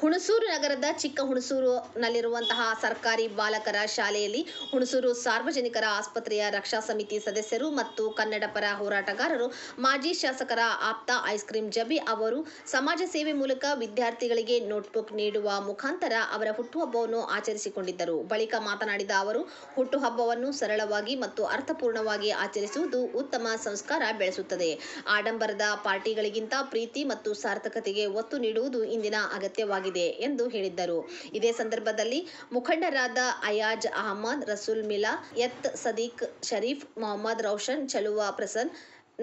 ಹುಣಸೂರು ನಗರದ ಚಿಕ್ಕ ಹುಣಸೂರಿನಲ್ಲಿರುವಂತಹ ಸರ್ಕಾರಿ ಬಾಲಕರ ಶಾಲೆಯಲ್ಲಿ ಹುಣಸೂರು ಸಾರ್ವಜನಿಕರ ಆಸ್ಪತ್ರೆಯ ರಕ್ಷಾ ಸಮಿತಿ ಸದಸ್ಯರು ಮತ್ತು ಕನ್ನಡ ಪರ ಹೋರಾಟಗಾರರು ಮಾಜಿ ಶಾಸಕರ ಆಪ್ತ ಐಸ್ಕ್ರೀಂ ಜಬಿ ಅವರು ಸಮಾಜ ಸೇವೆ ಮೂಲಕ ವಿದ್ಯಾರ್ಥಿಗಳಿಗೆ ನೋಟ್ಬುಕ್ ನೀಡುವ ಮುಖಾಂತರ ಅವರ ಹುಟ್ಟುಹಬ್ಬವನ್ನು ಆಚರಿಸಿಕೊಂಡಿದ್ದರು. ಬಳಿಕ ಮಾತನಾಡಿದ ಅವರು, ಹುಟ್ಟುಹಬ್ಬವನ್ನು ಸರಳವಾಗಿ ಮತ್ತು ಅರ್ಥಪೂರ್ಣವಾಗಿ ಆಚರಿಸುವುದು ಉತ್ತಮ ಸಂಸ್ಕಾರ ಬೆಳೆಸುತ್ತದೆ. ಆಡಂಬರದ ಪಾರ್ಟಿಗಳಿಗಿಂತ ಪ್ರೀತಿ ಮತ್ತು ಸಾರ್ಥಕತೆಗೆ ಒತ್ತು ನೀಡುವುದು ಇಂದಿನ ಅಗತ್ಯವಾಗಿದೆ ಎಂದು ಹೇಳಿದ್ದರು. ಇದೇ ಸಂದರ್ಭದಲ್ಲಿ ಮುಖಂಡರಾದ ಅಯಾಜ್ ಅಹಮದ್, ರಸೂಲ್ ಮಿಲಾ, ಯತ್ ಸದೀಕ್, ಶರೀಫ್, ಮೊಹಮ್ಮದ್ ರೋಷನ್, ಚಲುವ ಪ್ರಸನ್,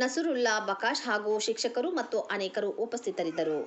ನಸರುಲ್ಲಾ ಬಕಾಶ್ ಹಾಗೂ ಶಿಕ್ಷಕರು ಮತ್ತು ಅನೇಕರು ಉಪಸ್ಥಿತರಿದ್ದರು.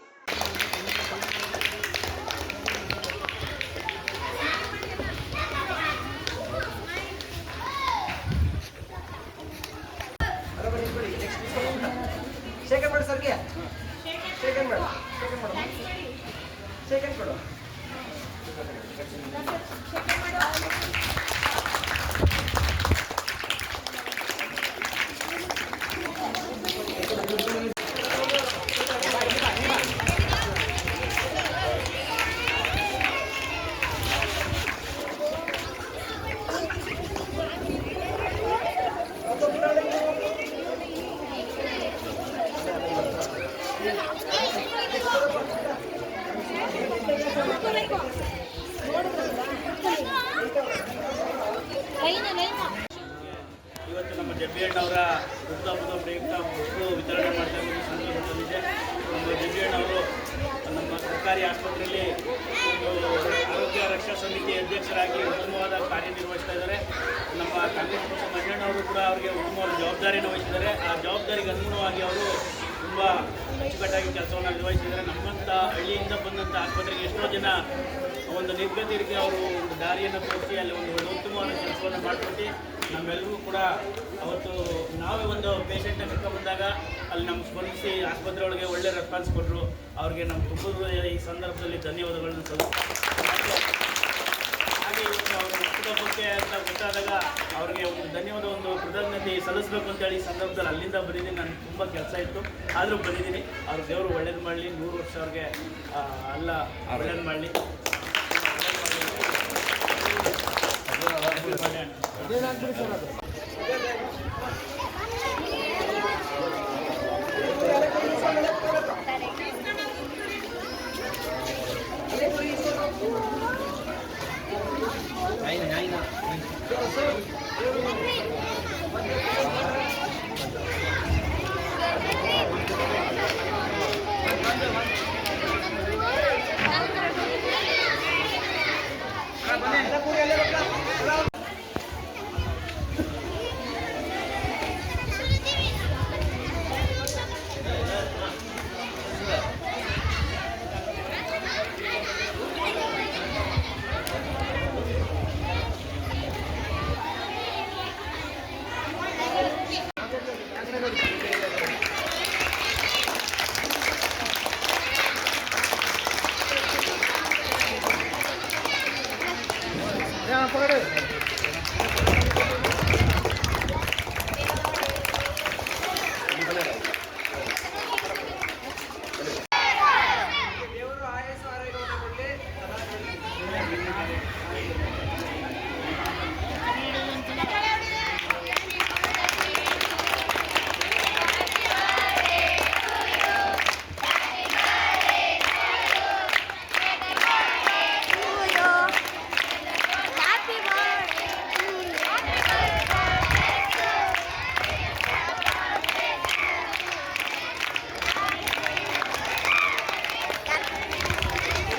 ಇವತ್ತು ನಮ್ಮ ಜಬ್ಬಿ ಅಣ್ಣವರ ಹುಟ್ಟುಹಬ್ಬದ ಪ್ರಯುಕ್ತ ಬುಕ್ಕು ವಿತರಣೆ ಮಾಡ್ತಾ ಇರುವ ಸಂದರ್ಭದಲ್ಲಿದೆ. ನಮ್ಮ ಜಬ್ಬಿ ಅಣ್ಣವರು ನಮ್ಮ ಸರ್ಕಾರಿ ಆಸ್ಪತ್ರೆಯಲ್ಲಿ ಒಂದು ಆರೋಗ್ಯ ರಕ್ಷಾ ಸಮಿತಿ ಅಧ್ಯಕ್ಷರಾಗಿ ಉತ್ತಮವಾದ ಕಾರ್ಯನಿರ್ವಹಿಸ್ತಾ ಇದ್ದಾರೆ. ನಮ್ಮ ಕಾಂಗ್ರೆಸ್ ಪಕ್ಷ ಮಂಜಣ್ಣವರು ಕೂಡ ಅವರಿಗೆ ಉತ್ತಮವಾದ ಜವಾಬ್ದಾರಿಯನ್ನು ವಹಿಸಿದ್ದಾರೆ. ಆ ಜವಾಬ್ದಾರಿಗೆ ಅನುಗುಣವಾಗಿ ಅವರು ತುಂಬ ಅಚ್ಚುಕಟ್ಟಾಗಿ ಕೆಲಸವನ್ನು ನಿರ್ವಹಿಸಿದ್ದಾರೆ. ನಮ್ಮಂಥ ಹಳ್ಳಿಯಿಂದ ಬಂದಂಥ ಆಸ್ಪತ್ರೆಗೆ ಎಷ್ಟೋ ಜನ ಒಂದು ನಿರ್ಗತಿಗೆ ಅವರು ಒಂದು ದಾರಿಯನ್ನು ತೋರಿಸಿ ಅಲ್ಲಿ ಒಂದು ಉತ್ತಮವಾದ ಕೆಲಸವನ್ನು ಮಾಡಿಕೊಟ್ಟು ನಮ್ಮೆಲ್ಲರಿಗೂ ಕೂಡ ಅವತ್ತು ನಾವೇ ಒಂದು ಪೇಷಂಟ್ನ ಕರ್ಕೊಂಡು ಬಂದಾಗ ಅಲ್ಲಿ ನಮ್ಗೆ ಸ್ಪಂದಿಸಿ ಆಸ್ಪತ್ರೆ ಒಳಗೆ ಒಳ್ಳೆ ರೆಸ್ಪಾನ್ಸ್ ಕೊಟ್ಟರು. ಅವ್ರಿಗೆ ನಮ್ಮ ತುಂಬ ಈ ಸಂದರ್ಭದಲ್ಲಿ ಧನ್ಯವಾದಗಳನ್ನು ಹಾಗೆ ಇವತ್ತು ಅವ್ರ ಹುಟ್ಟುಹಬ್ಬಕ್ಕೆ ಅಂತ ಗೊತ್ತಾದಾಗ ಅವ್ರಿಗೆ ಒಂದು ಧನ್ಯವಾದ ಒಂದು ಕೃತಜ್ಞತೆ ಸಲ್ಲಿಸಬೇಕು ಅಂತೇಳಿ ಈ ಸಂದರ್ಭದಲ್ಲಿ ಅಲ್ಲಿಂದ ಬಂದಿದ್ದೀನಿ. ನನಗೆ ತುಂಬ ಕೆಲಸ ಇತ್ತು, ಆದರೂ ಬಂದಿದ್ದೀನಿ. ಅವ್ರ ದೇವರು ಒಳ್ಳೇದು ಮಾಡಲಿ, 100 ವರ್ಷ ಅವ್ರಿಗೆ ಎಲ್ಲ ಒಳ್ಳೇದು ಮಾಡಲಿ. Ya, pagare.